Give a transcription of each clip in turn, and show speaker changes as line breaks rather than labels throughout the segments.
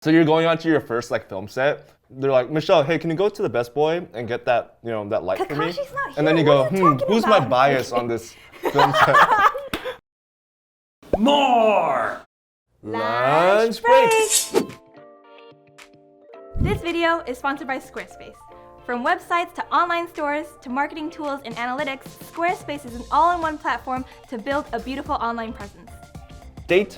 So you're going on to your first like film set. They're like, Michelle, hey, can you go to the Best Boy and get that, that light for me?
Kakashi's not here.
And then you
What
go,
are you talking
who's my
about?"
bias on this film set?
More!
Lunch break.
This video is sponsored by Squarespace. From websites to online stores to marketing tools and analytics, Squarespace is an all-in-one platform to build a beautiful online presence.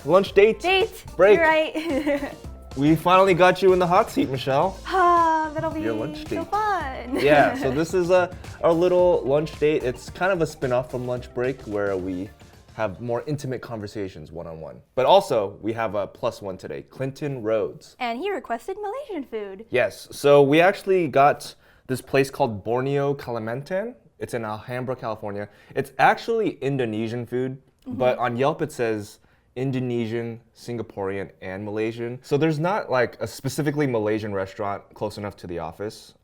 Lunch date.
Date.
Break.
You're right.
We finally got you in the hot seat, Michelle.
That'll be
Your lunch
so
date.
fun.
Yeah, so this is our little lunch date. It's kind of a spin-off from lunch break where we have more intimate conversations one-on-one. But also, we have a plus one today, Clinton Rhodes.
And he requested Malaysian food.
Yes, so we actually got this place called Borneo Kalimantan. It's in Alhambra, California. It's actually Indonesian food, but on Yelp it says Indonesian, Singaporean, and Malaysian. So there's not like a specifically Malaysian restaurant close enough to the office,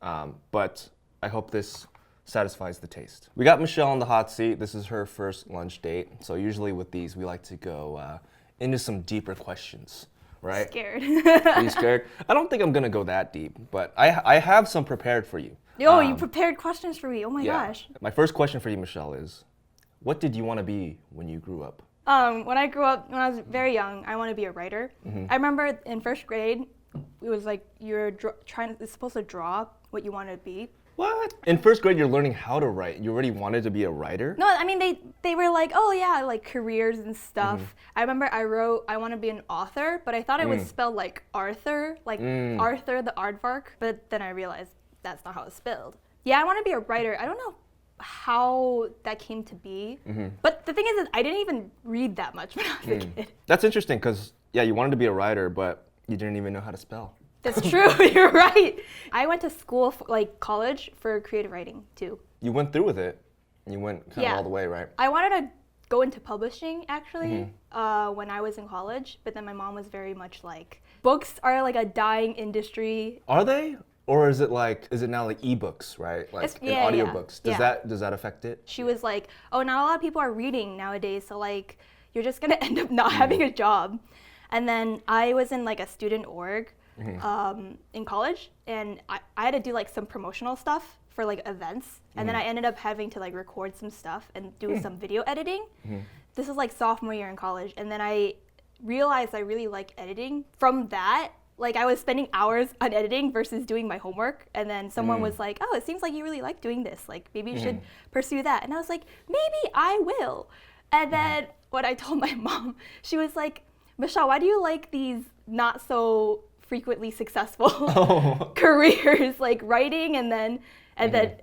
but I hope this satisfies the taste. We got Michelle on the hot seat. This is her first lunch date. So usually with these, we like to go into some deeper questions, right?
Scared.
Are you scared? I don't think I'm gonna go that deep, but I have some prepared for you.
Yo, you prepared questions for me. Oh my gosh.
My first question for you, Michelle, is what did you want to be when you grew up?
When I grew up, when I was very young, I wanted to be a writer. I remember in first grade, it was like you're supposed to draw what you wanted to be.
What? In first grade, you're learning how to write. You already wanted to be a writer?
No, I mean they were like, oh yeah, like careers and stuff. I remember I wrote I want to be an author, but I thought it was spelled like Arthur, like Arthur the aardvark. But then I realized that's not how it's spelled. Yeah, I want to be a writer. I don't know how that came to be, but the thing is I didn't even read that much when I was a kid.
That's interesting because yeah, you wanted to be a writer, but you didn't even know how to spell.
That's true. You're right. I went to school, college, for creative writing too.
You went through with it. You went kind of all the way, right?
I wanted to go into publishing actually when I was in college, but then my mom was very much like, books are like a dying industry.
Are they? Or is it now like ebooks, right? Like in audiobooks. Does that affect it?
She was like, oh, not a lot of people are reading nowadays, so like you're just gonna end up not having a job. And then I was in like a student org in college, and I had to do like some promotional stuff for like events, and then I ended up having to like record some stuff and do some video editing. This is like sophomore year in college, and then I realized I really like editing. From that, like I was spending hours on editing versus doing my homework, and then someone was like, oh, it seems like you really like doing this, like maybe you should pursue that. And I was like, maybe I will. And then when I told my mom, she was like, Michelle, why do you like these not so frequently successful careers, like writing and then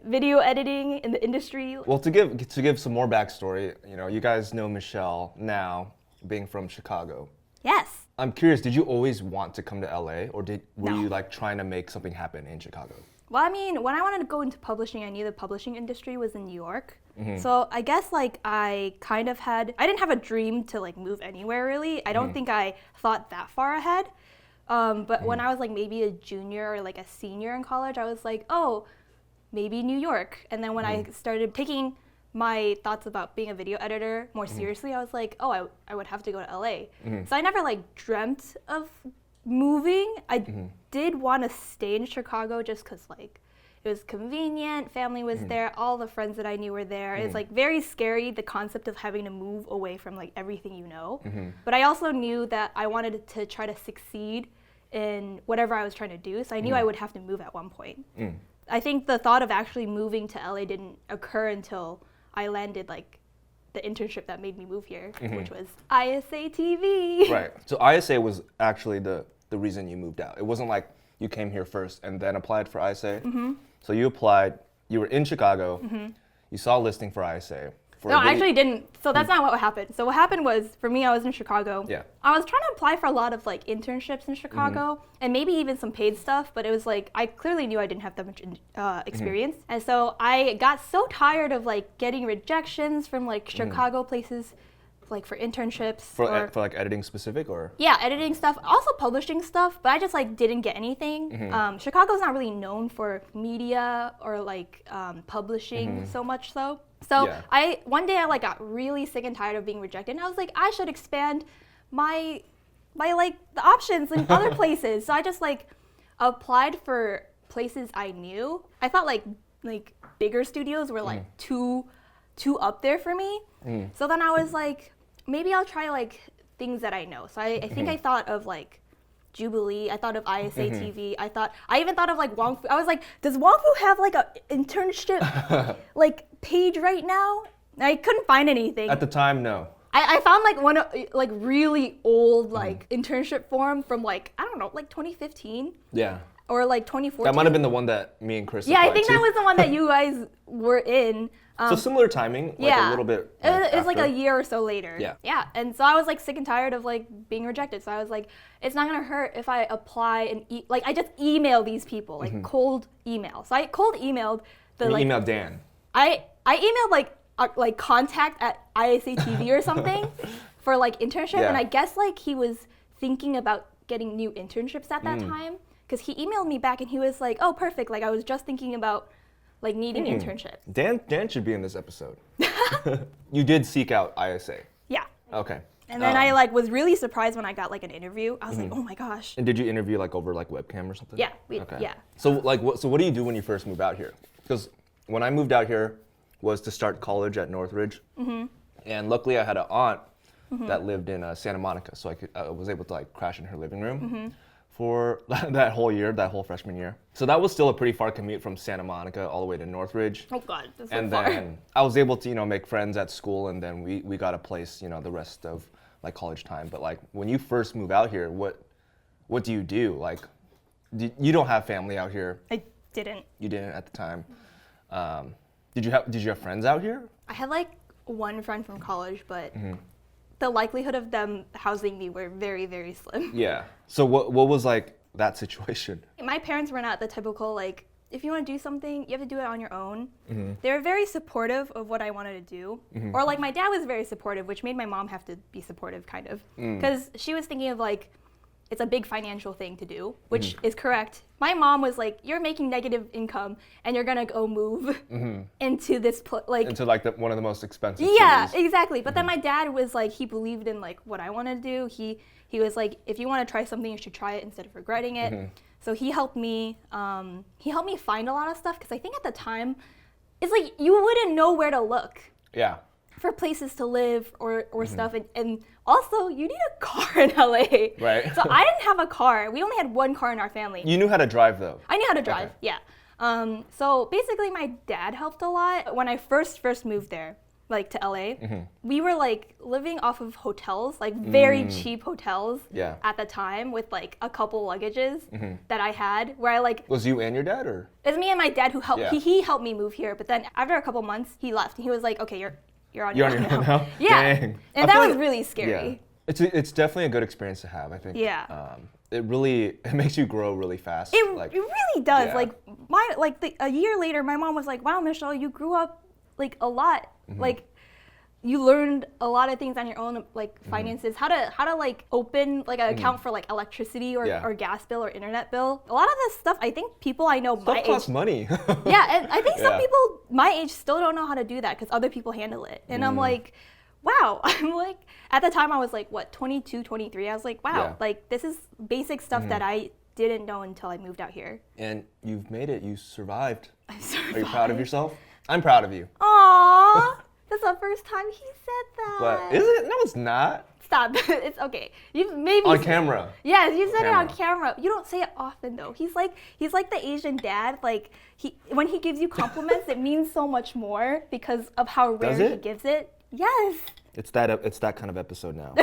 video editing in the industry?
Well, to give some more backstory, you guys know Michelle now, being from Chicago.
Yes.
I'm curious, did you always want to come to LA, or were
No.
you like trying to make something happen in Chicago?
Well, I mean, when I wanted to go into publishing, I knew the publishing industry was in New York. So I guess like I didn't have a dream to like move anywhere really. I don't think I thought that far ahead. But when I was like maybe a junior or like a senior in college, I was like, oh, maybe New York. And then when I started taking my thoughts about being a video editor more seriously, I was like, oh, I would have to go to LA. So I never like dreamt of moving. I did want to stay in Chicago just because like it was convenient, family was there, all the friends that I knew were there. It's like very scary, the concept of having to move away from like everything you know. But I also knew that I wanted to try to succeed in whatever I was trying to do, so I knew I would have to move at one point. I think the thought of actually moving to LA didn't occur until I landed like the internship that made me move here, which was ISA TV.
Right. So ISA was actually the reason you moved out. It wasn't like you came here first and then applied for ISA. So you applied, you were in Chicago, you saw a listing for ISA.
No, I actually didn't. So that's not what happened. So what happened was, for me, I was in Chicago.
Yeah.
I was trying to apply for a lot of like internships in Chicago and maybe even some paid stuff, but it was like, I clearly knew I didn't have that much experience. And so I got so tired of like getting rejections from like Chicago places, like for internships.
For like editing specific or?
Yeah, editing stuff, also publishing stuff, but I just like didn't get anything. Chicago's not really known for media or like publishing so much so. So one day I like got really sick and tired of being rejected, and I was like, I should expand my by like the options in other places. So I just like applied for places I knew. I thought like bigger studios were like too up there for me. So then I was like, maybe I'll try like things that I know. So I think I thought of like Jubilee. I thought of ISA TV. I even thought of like Wong Fu. I was like, does Wong Fu have like a internship like page right now? I couldn't find anything.
At the time, no.
I found like one like really old like internship form from like, I don't know, like 2015.
Yeah.
Or like 2014.
That might have been the one that me and Chris
Yeah, I
applied
think
to.
that was the one that you guys were in.
So similar timing, like
yeah.
a little bit.
It was like a year or so later.
Yeah.
Yeah, and so I was like sick and tired of like being rejected. So I was like, it's not gonna hurt if I apply and like I just email these people, like cold email. So I cold emailed the
You emailed Dan.
I emailed like contact at ISA TV or something for like internship,
Yeah.
and I guess like he was thinking about getting new internships at that time because he emailed me back and he was like, oh perfect, like I was just thinking about like needing internship.
Dan should be in this episode. You did seek out ISA.
Yeah.
Okay.
And then I like was really surprised when I got like an interview. I was like, oh my gosh.
And did you interview like over like webcam or something?
Yeah.
Okay.
Yeah.
So like so what do you do when you first move out here? Because when I moved out here was to start college at Northridge. And luckily I had an aunt that lived in Santa Monica, so I was able to like crash in her living room for that whole year, that whole freshman year. So that was still a pretty far commute from Santa Monica all the way to Northridge.
Oh God, that's so
And
far.
then I was able to, make friends at school, and then we got a place, the rest of like college time. But like when you first move out here, what do you do? Like, you don't have family out here.
I didn't.
You didn't at the time. Did you have friends out here?
I had like one friend from college, but the likelihood of them housing me were very, very slim.
Yeah. So what was like that situation?
My parents were not the typical like, if you want to do something, you have to do it on your own. They were very supportive of what I wanted to do. Or like my dad was very supportive, which made my mom have to be supportive kind of. Because she was thinking of like, it's a big financial thing to do, which is correct. My mom was like, you're making negative income and you're gonna go move into this
Into like one of the most expensive
Yeah,
cities.
exactly. But then my dad was like, he believed in like what I wanted to do. He was like, if you want to try something, you should try it instead of regretting it. So he helped me. He helped me find a lot of stuff because I think at the time, it's like you wouldn't know where to look.
Yeah.
For places to live or stuff, and also you need a car in LA.
Right.
So I didn't have a car. We only had one car in our family.
You knew how to drive though.
I knew how to drive.
Okay.
Yeah. So basically, my dad helped a lot when I first moved there, like to LA. We were like living off of hotels, like very cheap hotels.
Yeah.
At the time, with like a couple luggages that I had, where I like.
Was you and your dad, or?
It's me and my dad who helped.
Yeah.
He helped me move here, but then after a couple months, he left. He was like, "Okay, you're on your own
now.
Yeah.
Dang.
And that was really scary.
Yeah. It's definitely a good experience to have, I think.
Yeah.
It makes you grow really fast.
It really does.
Yeah.
Like a year later, my mom was like, "Wow, Michelle, you grew up like a lot. Like you learned a lot of things on your own, like finances, how to like open like an account for like electricity or gas bill or internet bill. A lot of this stuff, I think people I know my age
costs money.
Yeah, and I think some people my age still don't know how to do that because other people handle it. And I'm like, wow. I'm like, at the time I was like, what, 22, 23. I was like, wow, like this is basic stuff that I didn't know until I moved out here.
And you've made it. You survived.
I survived.
Are you proud of yourself? I'm proud of you.
Aww. That's the first time he said that.
But is it? No, it's not.
Stop. It's okay. You've maybe
On camera.
Yes, you said it on camera. You don't say it often though. He's like the Asian dad. Like when he gives you compliments, it means so much more because of how rare he gives it. Yes.
It's that kind of episode now.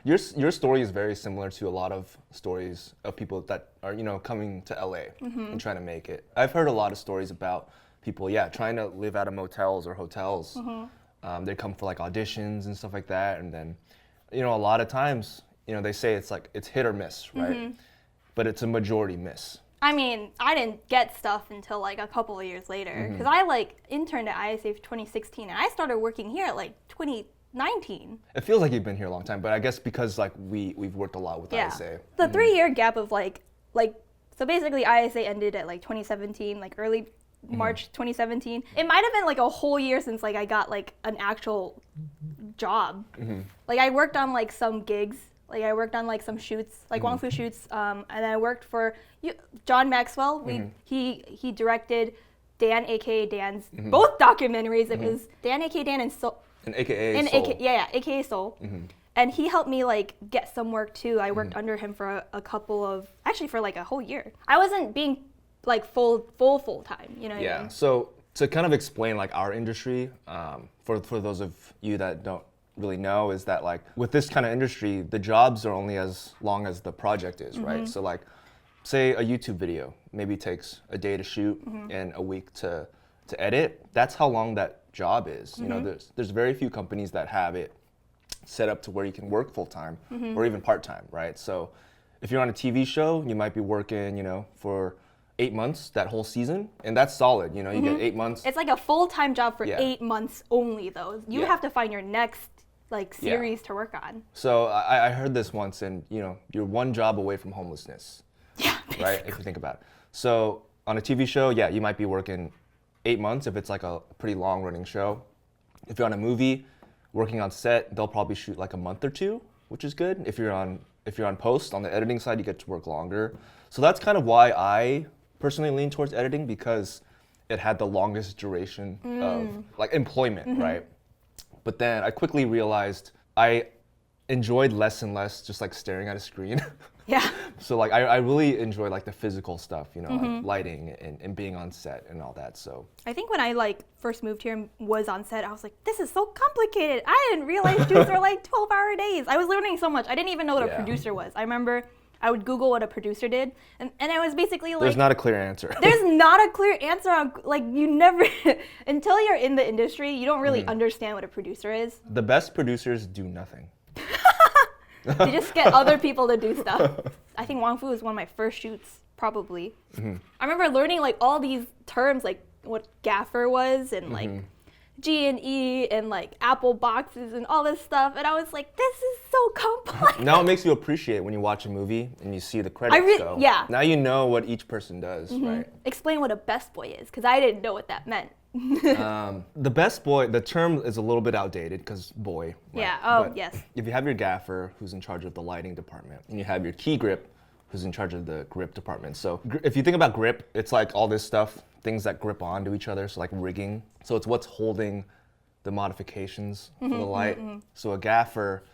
Your story is very similar to a lot of stories of people that are coming to LA and trying to make it. I've heard a lot of stories about people, trying to live out of motels or hotels. They come for like auditions and stuff like that, and then, a lot of times, they say it's hit or miss, right? But it's a majority miss.
I mean, I didn't get stuff until like a couple of years later because I like interned at ISA for 2016 and I started working here at like 2019.
It feels like you've been here a long time, but I guess because like we've worked a lot with ISA.
The 3-year gap of like so basically ISA ended at like 2017, like early March 2017. It might have been like a whole year since like I got like an actual job. Like I worked on like some gigs Like I worked on like some shoots, like Wong Fu shoots, and I worked for John Maxwell. He directed Dan, aka Dan's both documentaries. It was Dan, aka Dan, and Soul.
And AKA Soul.
AKA Soul. And he helped me like get some work too. I worked under him for a couple of, actually for like a whole year. I wasn't being like full time, you know what I mean?
So to kind of explain like our industry, for those of you that don't really know, is that like with this kind of industry, the jobs are only as long as the project is, right? So like, say a YouTube video maybe takes a day to shoot and a week to edit. That's how long that job is. You know, there's very few companies that have it set up to where you can work full time or even part time, right? So if you're on a TV show, you might be working, you know, for 8 months that whole season, and that's solid. You know, you get 8 months.
It's like a full-time job for 8 months only, though. You have to find your next like series to work on.
So I heard this once, and you know, you're one job away from homelessness.
Yeah,
basically. Right? If you think about it. So on a TV show, you might be working 8 months if it's like a pretty long-running show. If you're on a movie, working on set, they'll probably shoot like a month or two, which is good. If you're on post, on the editing side, you get to work longer. So that's kind of why I personally lean towards editing, because it had the longest duration of like employment, right? But then I quickly realized I enjoyed less and less just like staring at a screen.
Yeah.
So like I really enjoy like the physical stuff, you know, like lighting and being on set and all that. So
I think when I like first moved here and was on set, I was like, this is so complicated. I didn't realize shoots are like 12-hour days. I was learning so much. I didn't even know what a producer was. I remember I would Google what a producer did, and it was basically like...
There's not a clear answer.
There's not a clear answer on, like, you never... until you're in the industry, you don't really understand what a producer is.
The best producers do nothing.
They just get other people to do stuff. I think Wong Fu was one of my first shoots, probably. I remember learning, like, all these terms, like, what gaffer was, and, like... G&E and like Apple boxes and all this stuff, and I was like, this is so complex.
Now it makes you appreciate when you watch a movie and you see the credits go.
Yeah.
Now you know what each person does, right?
Explain what a best boy is, because I didn't know what that meant.
The best boy, the term is a little bit outdated because boy. Right?
Yeah, oh,
but
yes.
if you have your gaffer who's in charge of the lighting department, and you have your key grip who's in charge of the grip department. So if you think about grip, it's like all this stuff, things that grip onto each other, so like rigging. So it's what's holding the modifications for the light. So a gaffer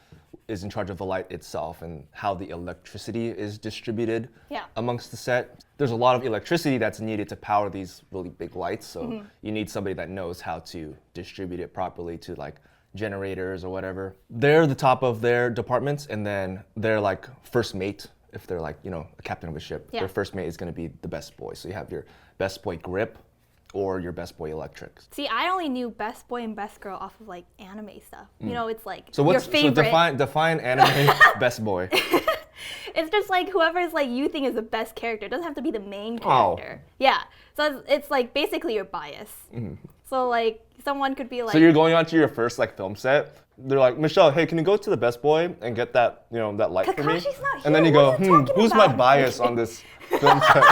is in charge of the light itself and how the electricity is distributed amongst the set. There's a lot of electricity that's needed to power these really big lights, so you need somebody that knows how to distribute it properly to like generators or whatever. They're the top of their departments, and then they're like first mate. If they're like, you know, a captain of a ship, their first mate is going to be the best boy. So you have your best boy grip or your best boy electrics.
See, I only knew best boy and best girl off of like anime stuff. You know, it's like
so
your favorite.
So define anime best boy.
It's just like whoever's like you think is the best character. It doesn't have to be the main character. Yeah. So it's like basically your bias. So like someone could be like.
So you're going on to your first like film set. They're like, Michelle, hey, can you go to the best boy and get that, you know, that light for me?
Kakashi's not here.
And then you go, who's my bias on this film set?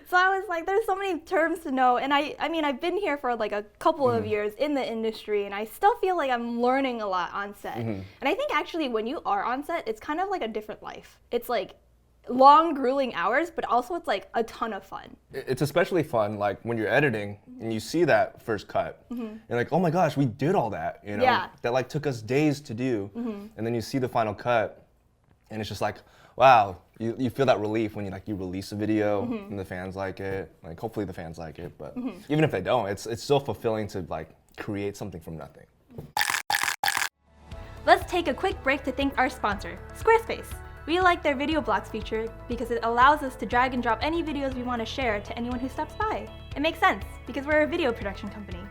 So I was like, there's so many terms to know, and I mean, I've been here for like a couple of years in the industry, and I still feel like I'm learning a lot on set. And I think actually when you are on set, it's kind of like a different life. It's like long, grueling hours, but also it's like a ton of fun.
It's especially fun like when you're editing and you see that first cut. You're like, oh my gosh, we did all that, you know?
Yeah.
That like took us days to do. And then you see the final cut, and it's just like, wow, you feel that relief when you release a video and the fans like it. Like hopefully the fans like it, but even if they don't, it's still fulfilling to like create something from nothing.
Let's take a quick break to thank our sponsor, Squarespace. We like their video blocks feature because it allows us to drag and drop any videos we want to share to anyone who stops by. It makes sense because we're a video production company.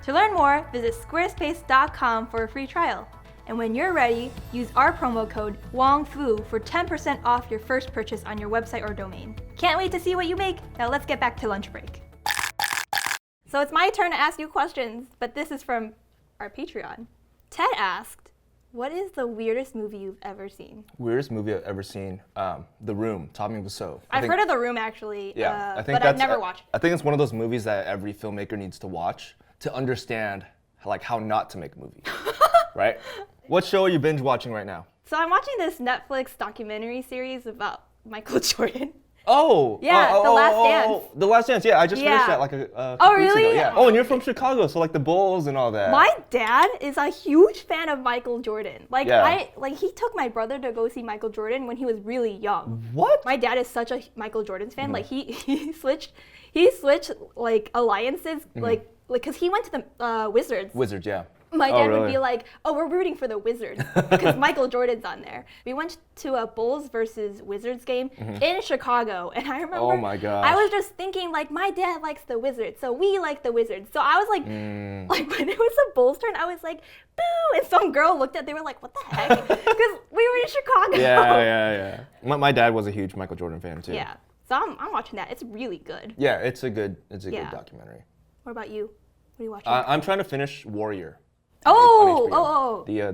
To learn more, visit squarespace.com for a free trial. And when you're ready, use our promo code WONGFU for 10% off your first purchase on your website or domain. Can't wait to see what you make. Now let's get back to lunch break. So it's my turn to ask you questions, but this is from our Patreon. Ted asked, what is the weirdest movie you've ever seen?
Weirdest movie I've ever seen? The Room, Tommy Wiseau.
I've heard of The Room actually,
I think
but I've never watched it.
I think it's one of those movies that every filmmaker needs to watch to understand like how not to make a movie, right? What show are you binge watching right now?
So I'm watching this Netflix documentary series about Michael Jordan.
Oh,
Yeah, The Last Dance.
The Last Dance. Yeah, I just finished that like a couple weeks
really?
ago. Yeah. Oh, and you're from Chicago, so like the Bulls and all that.
My dad is a huge fan of Michael Jordan. Like he took my brother to go see Michael Jordan when he was really young.
What?
My dad is such a Michael Jordan fan. Like he switched like alliances like because he went to the Wizards.
Wizards, yeah.
My dad would be like, "Oh, we're rooting for the Wizards because Michael Jordan's on there." We went to a Bulls versus Wizards game in Chicago, and I remember
Oh my gosh.
I was just thinking like, my dad likes the Wizards, so we like the Wizards. So I was like, like when it was the Bulls' turn, I was like, "Boo!" And some girl looked at, they were like, "What the heck?" Because we were in Chicago.
Yeah. My dad was a huge Michael Jordan fan too.
Yeah. So I'm watching that. It's really good.
Yeah, it's a good documentary.
What about you? What are you watching?
I'm trying to finish Warrior.
Oh,
on HBO.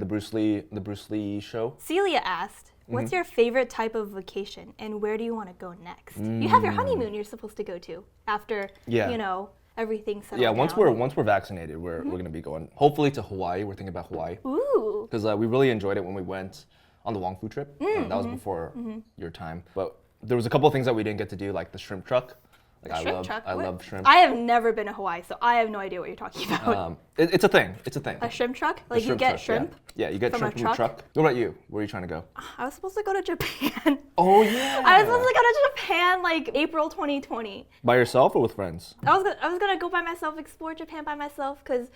The Bruce Lee show.
Celia asked, what's your favorite type of vacation and where do you want to go next? You have your honeymoon you're supposed to go to after, everything settled down.
Once we're vaccinated, we're going to be going hopefully to Hawaii. We're thinking about Hawaii.
Ooh.
Because we really enjoyed it when we went on the Wong Fu trip. That was before your time. But there was a couple of things that we didn't get to do, like the shrimp truck. Like I love shrimp.
I have never been to Hawaii, so I have no idea what you're talking about.
It's a thing. It's a thing.
A shrimp truck? Like you get shrimp?
Yeah, you get
from
shrimp
a
from a truck. What about you? Where are you trying to go?
I was supposed to go to Japan.
Oh yeah.
I was supposed to go to Japan like April 2020.
By yourself or with friends?
I was gonna go by myself, explore Japan by myself, because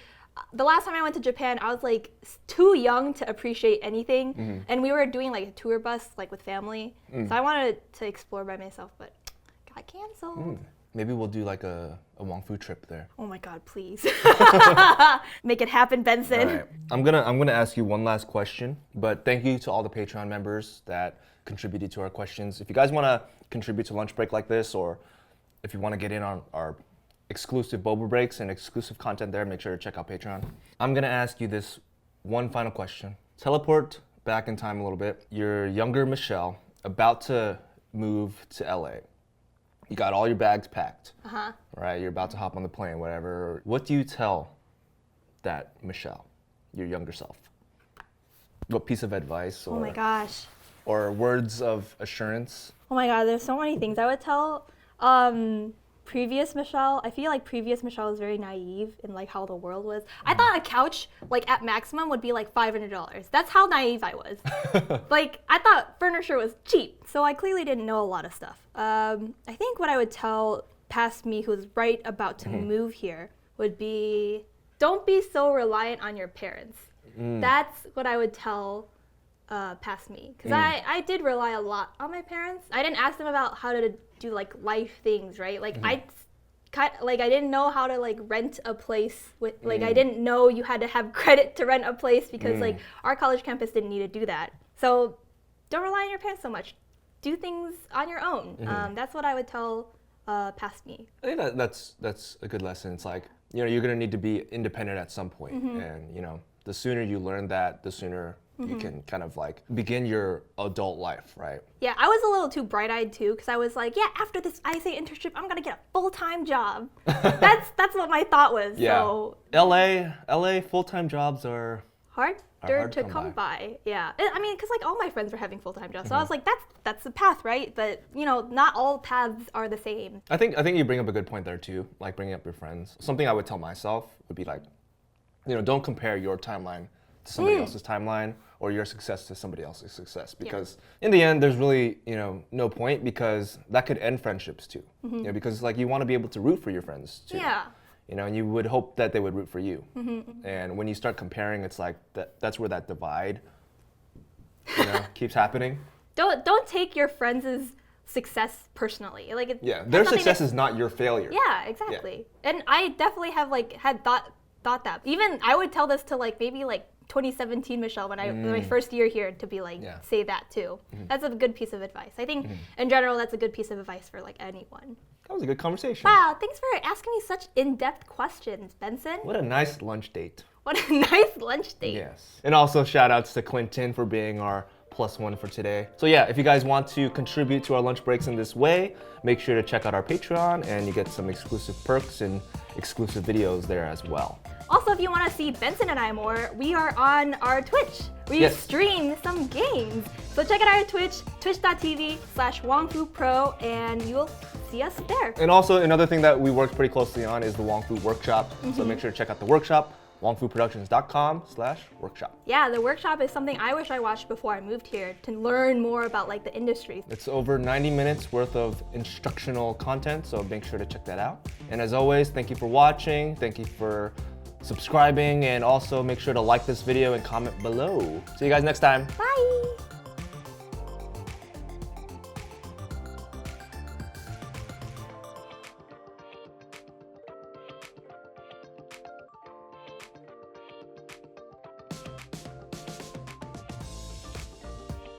the last time I went to Japan, I was like too young to appreciate anything, and we were doing like a tour bus like with family, so I wanted to explore by myself, but got canceled.
Maybe we'll do like a Wong Fu trip there.
Oh my God, please. Make it happen, Benson.
All right. I'm gonna ask you one last question, but thank you to all the Patreon members that contributed to our questions. If you guys want to contribute to lunch break like this, or if you want to get in on our exclusive boba breaks and exclusive content there, make sure to check out Patreon. I'm gonna ask you this one final question. Teleport back in time a little bit. You're younger Michelle, about to move to LA. You got all your bags packed, right? You're about to hop on the plane, whatever. What do you tell that Michelle, your younger self? What piece of advice
Oh my gosh.
or words of assurance?
Oh my God, there's so many things I would tell. Previous Michelle, I feel like previous Michelle was very naive in like how the world was. I thought a couch like at maximum would be like $500. That's how naive I was. Like I thought furniture was cheap, so I clearly didn't know a lot of stuff. I think what I would tell past me who's right about to move here would be, don't be so reliant on your parents. That's what I would tell past me, because I did rely a lot on my parents. I didn't ask them about how to do like life things, right? Like I didn't know how to like rent a place with like I didn't know you had to have credit to rent a place because like our college campus didn't need to do that. So don't rely on your parents so much. Do things on your own. That's what I would tell past me.
I think that's a good lesson. It's like, you're gonna need to be independent at some point, and the sooner you learn that, the sooner you can kind of like begin your adult life, right?
Yeah, I was a little too bright-eyed too, because I was like, yeah, after this ISA internship, I'm gonna get a full-time job. That's what my thought was.
Yeah.
So
LA full-time jobs are
hard to come by. Yeah, I mean, because like all my friends were having full-time jobs, so I was like, that's the path, right? But not all paths are the same.
I think you bring up a good point there too, like bringing up your friends. Something I would tell myself would be like, don't compare your timeline to somebody else's timeline or your success to somebody else's success, because in the end there's really no point, because that could end friendships too. Because like you want to be able to root for your friends too.
Yeah.
And you would hope that they would root for you. And when you start comparing, it's like that's where that divide keeps happening.
Don't take your friends' success personally. Like
their success is not your failure.
Yeah, exactly. Yeah. And I definitely have like had thought that. Even I would tell this to like maybe like 2017 Michelle when my first year here, to be like say that too. That's a good piece of advice. I think in general that's a good piece of advice for like anyone.
That was a good conversation.
Wow, thanks for asking me such in-depth questions, Benson.
What a nice lunch date.
What a nice lunch date.
Yes. And also shout outs to Clinton for being our +1 for today. So yeah, if you guys want to contribute to our lunch breaks in this way, make sure to check out our Patreon, and you get some exclusive perks and exclusive videos there as well.
Also, if you want to see Benson and I more, we are on our Twitch. We
Yes.
stream some games. So check out our Twitch, twitch.tv/WongFuPro, and you'll see us there.
And also another thing that we worked pretty closely on is the Wong Fu workshop. So make sure to check out the workshop, wongfuproductions.com/workshop.
Yeah, the workshop is something I wish I watched before I moved here to learn more about like the industry.
It's over 90 minutes worth of instructional content, so make sure to check that out. And as always, thank you for watching, thank you for subscribing, and also make sure to like this video and comment below. See you guys next time.
Bye!